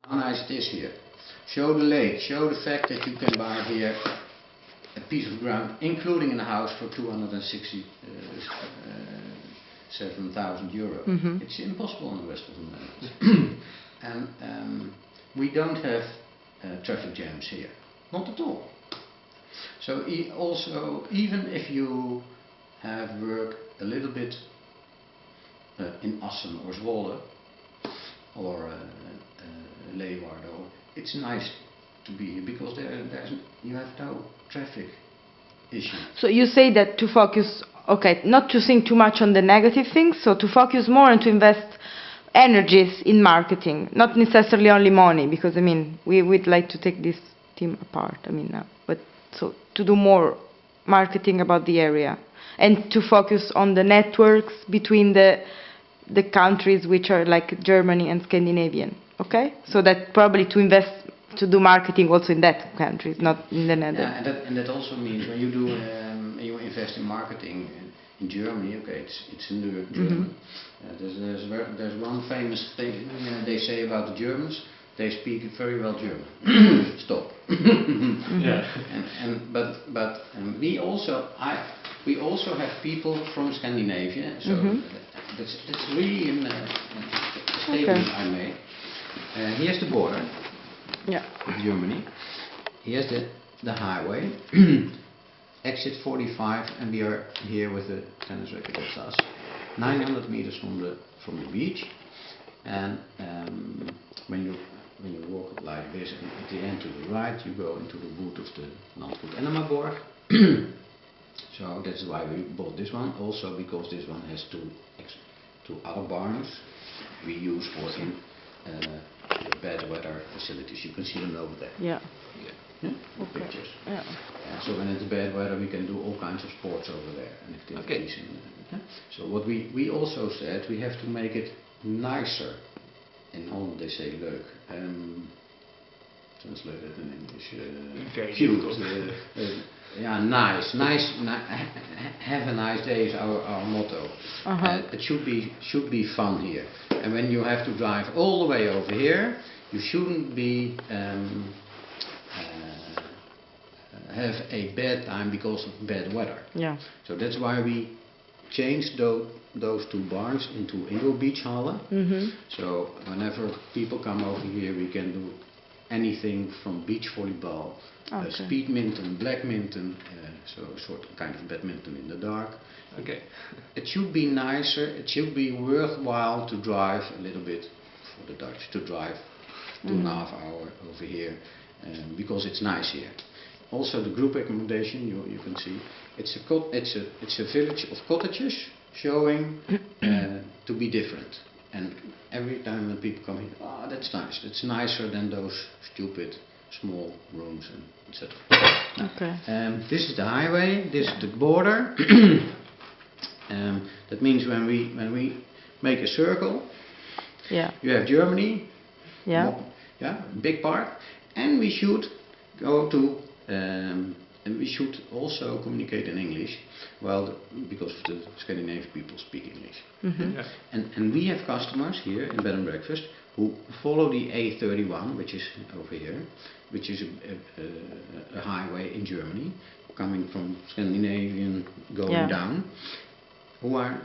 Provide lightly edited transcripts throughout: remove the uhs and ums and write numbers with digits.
how nice it is here. Show the lake, show the fact that you can buy here a piece of ground, including a house, for 267,000 euro. It's impossible in the rest of the Netherlands. And we don't have traffic jams here, not at all. So also, even if you have worked a little bit in Assen or Zwolle or Leeuwarden, it's nice to be here because you have no traffic issue. So you say that to focus, okay, not to think too much on the negative things, so to focus more and to invest energies in marketing, not necessarily only money, because I mean we'd like to take this team apart. I mean, but so to do more marketing about the area and to focus on the networks between the countries which are like Germany and Scandinavian. Okay, so that probably to invest, to do marketing also in that countries, not in the Netherlands. Yeah, and that also means when you do you invest in marketing in Germany. Okay, it's in the German. There's one famous thing they say about the Germans. They speak very well German. Stop. Yeah. But we also have people from Scandinavia. So that's really a statement I made. Here's the border. Yeah. Of Germany. Here's the highway. Exit 45, and we are here with the tennis racket. That's us. 900 meters from the beach, and when you walk like this, and at the end to the right, you go into the wood of the Landgoed Enemaborg. So that's why we bought this one. Also because this one has two other barns we use for the bad weather facilities. You can see them over there. Yeah. Yeah? Okay. Pictures. Yeah. So when it's bad weather, we can do all kinds of sports over there and activities. Okay. So what we also said, we have to make it nicer. In Holland they say leuk. Translate it in English. Cute. Yeah, nice. Have a nice day is our motto. It should be fun here. And when you have to drive all the way over here, you shouldn't be have a bad time because of bad weather. Yeah. So that's why we changed those two barns into indoor beach hallen. So whenever people come over here, we can do anything from beach volleyball, speedminton, blackminton, so a sort of kind of badminton in the dark. Okay. It should be nicer, it should be worthwhile to drive a little bit, for the Dutch, to drive 2.5 hours over here, because it's nice here. Also the group accommodation, you can see, it's a village of cottages showing to be different. And every time when people come here, that's nice. It's nicer than those stupid small rooms and etc. Okay. This is the highway. This is the border. That means when we make a circle, you have Germany. Yeah. Big part, and we should go to. And we should also communicate in English, well, because of the Scandinavian people speak English. And we have customers here in bed and breakfast who follow the A31, which is over here, which is a highway in Germany, coming from Scandinavian going down, who are,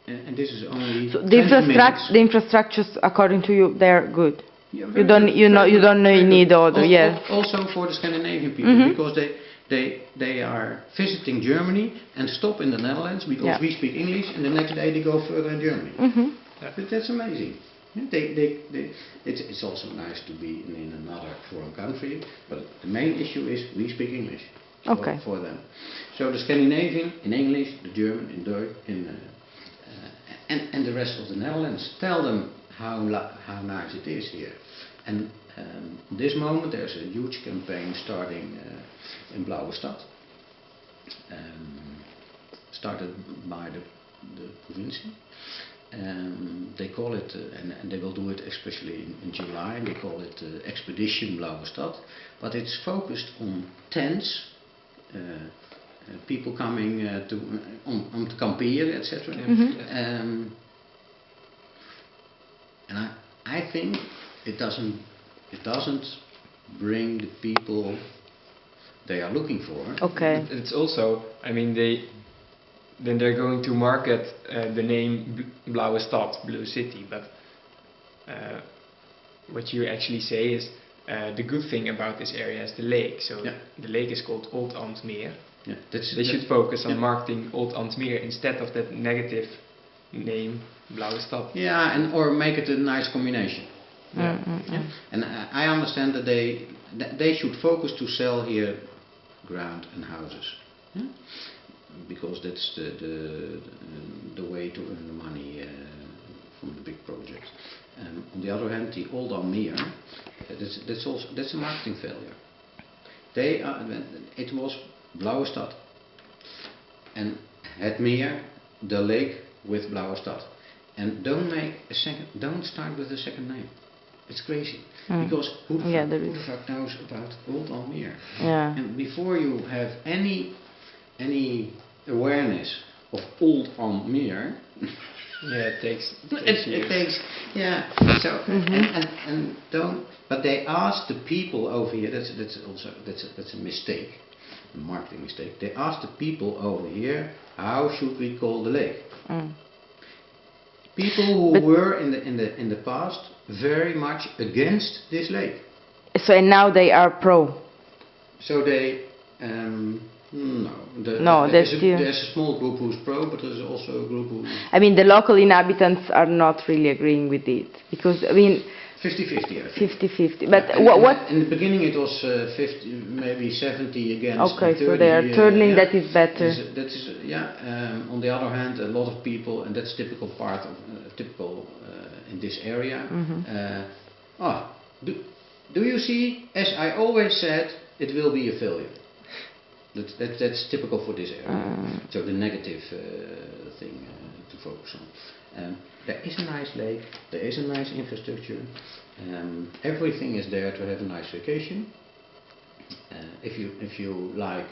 and this is only so the infrastructures, according to you, they're good. Yeah, you don't need other. Also for the Scandinavian people, because they are visiting Germany and stop in the Netherlands because we speak English, and the next day they go further in Germany. That's amazing. It's also nice to be in another foreign country, but the main issue is we speak English for them. So the Scandinavian in English, the German in Dutch, and the rest of the Netherlands. Tell them how nice it is here. And at this moment there's a huge campaign starting in Blauwe Stad, started by the provincie. They call it, and they will do it especially in July, they call it Expedition Blauwe Stad, but it's focused on tents, people coming to kamperen, etc. And I think it doesn't bring the people they are looking for. Okay. But it's also, I mean, then they're going to market the name Blauwe Stad, Blue City, but what you actually say is the good thing about this area is the lake. So Yeah. the lake is called Old Antmeer. Yeah, They should focus on yeah. marketing Old Antmeer instead of that negative name Blauwe Stad. Yeah, and or make it a nice combination. Yeah. Yeah? And I understand that they should focus to sell here ground and houses, yeah? Because that's the way to earn the money from the big projects. On the other hand, the Old Almere, that's a marketing failure. It was Blauwe Stad, and het meer, the lake with Blauwe Stad, and don't start with a second name. It's crazy, because who the fuck knows about Old Almere? Yeah. And before you have any awareness of Old Almere, Yeah, it takes it years. takes, yeah. So and don't. But they ask the people over here. That's a mistake, a marketing mistake. They ask the people over here, how should we call the lake? People who were in the past very much against this lake. So and now they are pro. So they no. There's a small group who's pro, but there's also a group who. I mean, the local inhabitants are not really agreeing with it because I mean. 50-50, I think. 50-50. But And what? In the beginning it was 50, maybe 70 against. Okay, and 30, so they are turning. That is better. That is on the other hand, a lot of people, and that's typical part of typical in this area. Do you see? As I always said, it will be a failure. That's typical for this area. So the negative thing to focus on. There is a nice lake, there is a nice infrastructure, everything is there to have a nice vacation. If you like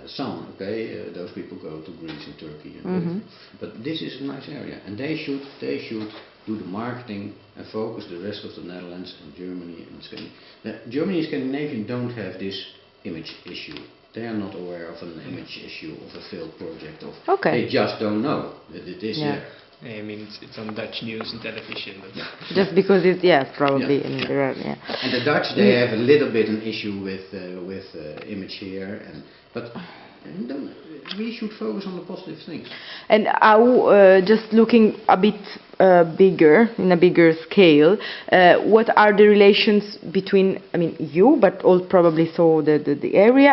sun, okay, those people go to Greece and Turkey. But this is a nice area, and they should do the marketing and focus the rest of the Netherlands and Germany and Scandinavia. Germany and Scandinavia don't have this image issue. They are not aware of an image issue of a failed project. They just don't know that it is there. I mean, it's on Dutch news and television. But Just because it's probably. Yeah, I mean, yeah. there are, And the Dutch, they have a little bit an issue with image here, but we should focus on the positive things. And just looking a bit bigger, in a bigger scale, what are the relations between, I mean, you, but all probably so the area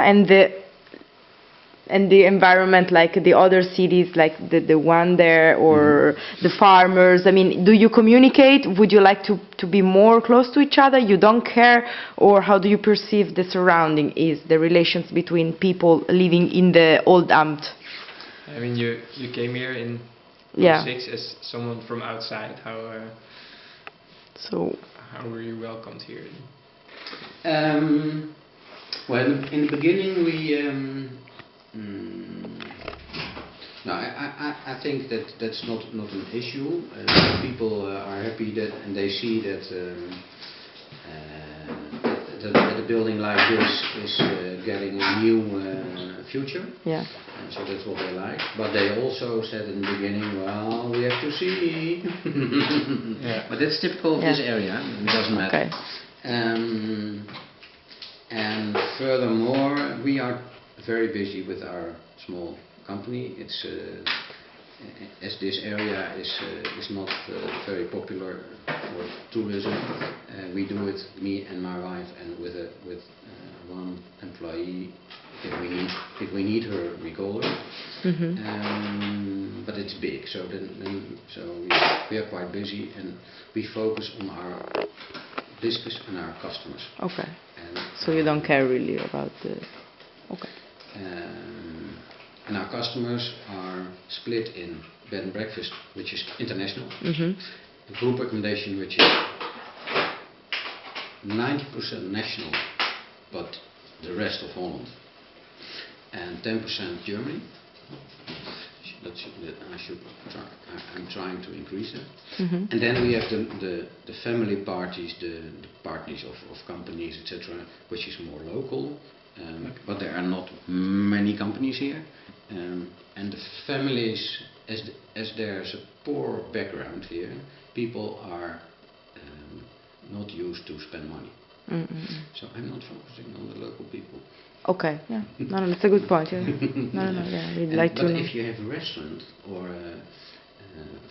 and the environment, like the other cities, like the one there, or the farmers? I mean, do you communicate? Would you like to be more close to each other? You don't care? Or how do you perceive the surrounding is, the relations between people living in the old Amt? I mean, you came here in 06 as someone from outside. How were you welcomed here? Well, in the beginning no, I think that's not an issue. People are happy that, and they see that a building like this is getting a new future. Yeah. So that's what they like. But they also said in the beginning, well, we have to see. But that's typical of this area. It doesn't matter. Okay. And furthermore, we are very busy with our small company. It's as this area is not very popular for tourism. We do it, me and my wife, and with one employee. If we need her, we call her. But it's big, so we are quite busy, and we focus on our business and our customers. Okay. So you don't care really about the. Okay. And our customers are split in bed and breakfast, which is international, a group accommodation, which is 90% national, but the rest of Holland, and 10% Germany. I'm trying to increase that. Mhm. And then we have the family parties, the parties of companies, etc., which is more local. But there are not many companies here. And the families, as there's a poor background here, people are not used to spend money. So I'm not focusing on the local people. Okay, yeah. No, that's a good point. Yeah. No, yeah, we'd like to But know. if you have a restaurant, or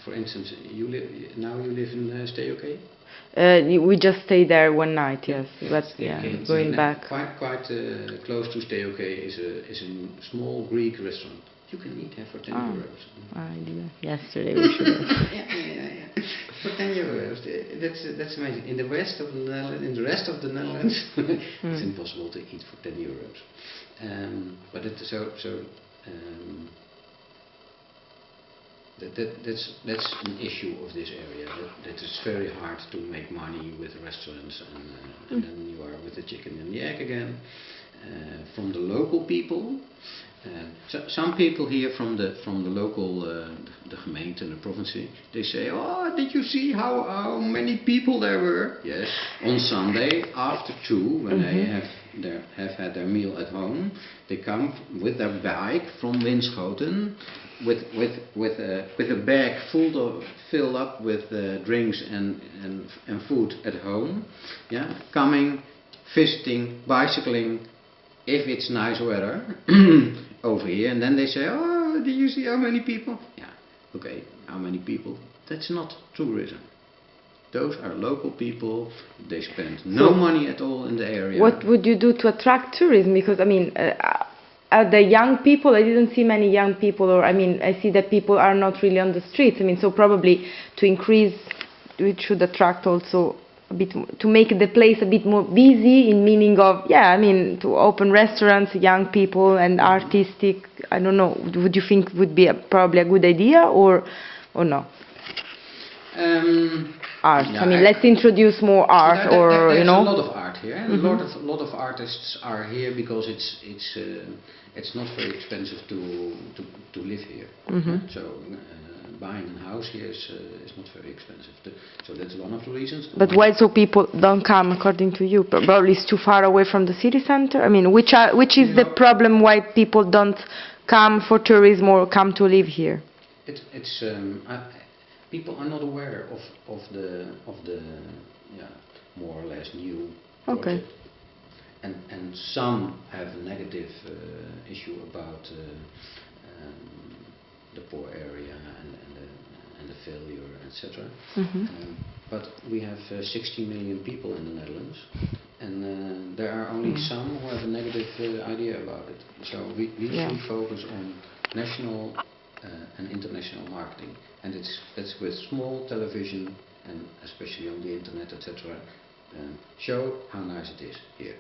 for instance, you live in Stay OK? We just stayed there one night, yes. But yeah, Okay. going back. Quite close to Stay OK is a small Greek restaurant. You can eat there for 10 euros. I did that yesterday. We should have. Yeah. For 10 euros, that's amazing. In the rest of the Netherlands, it's impossible to eat for 10 euros. But that's an issue of this area. That it's very hard to make money with restaurants, and then you are with the chicken and the egg again. From the local people. So some people here from the local, the gemeente and the province, they say, oh, did you see how many people there were? Yes, on Sunday after 2, when they have had their meal at home, they come with their bike from Winschoten with a bag filled up with drinks and food at home. Yeah, coming, visiting, bicycling. If it's nice weather over here, and then they say, oh, did you see how many people? Yeah, okay, how many people? That's not tourism. Those are local people. They spend no money at all in the area. What would you do to attract tourism? Because, I mean, the young people, I didn't see many young people, or, I mean, I see that people are not really on the streets. I mean, so probably to increase, we should attract also a bit, to make the place a bit more busy, in meaning of, yeah, I mean, to open restaurants, young people and artistic, I don't know, would you think would be probably a good idea, or no? Art, yeah, I mean, let's introduce more art, or, you know? There's a lot of art here. A lot of artists are here because it's not very expensive to live here. So buying a house here is not very expensive. So that's one of the reasons. But why so people don't come, according to you? Probably it's too far away from the city center? I mean, which is the problem why people don't come for tourism or come to live here? People are not aware of the more or less new project. Okay. And some have a negative issue about the poor area and the failure, etc. But we have 60 million people in the Netherlands, and there are only some who have a negative idea about it. So we usually focus on national and international marketing, and that's with small television and especially on the internet, etc. Show how nice it is here.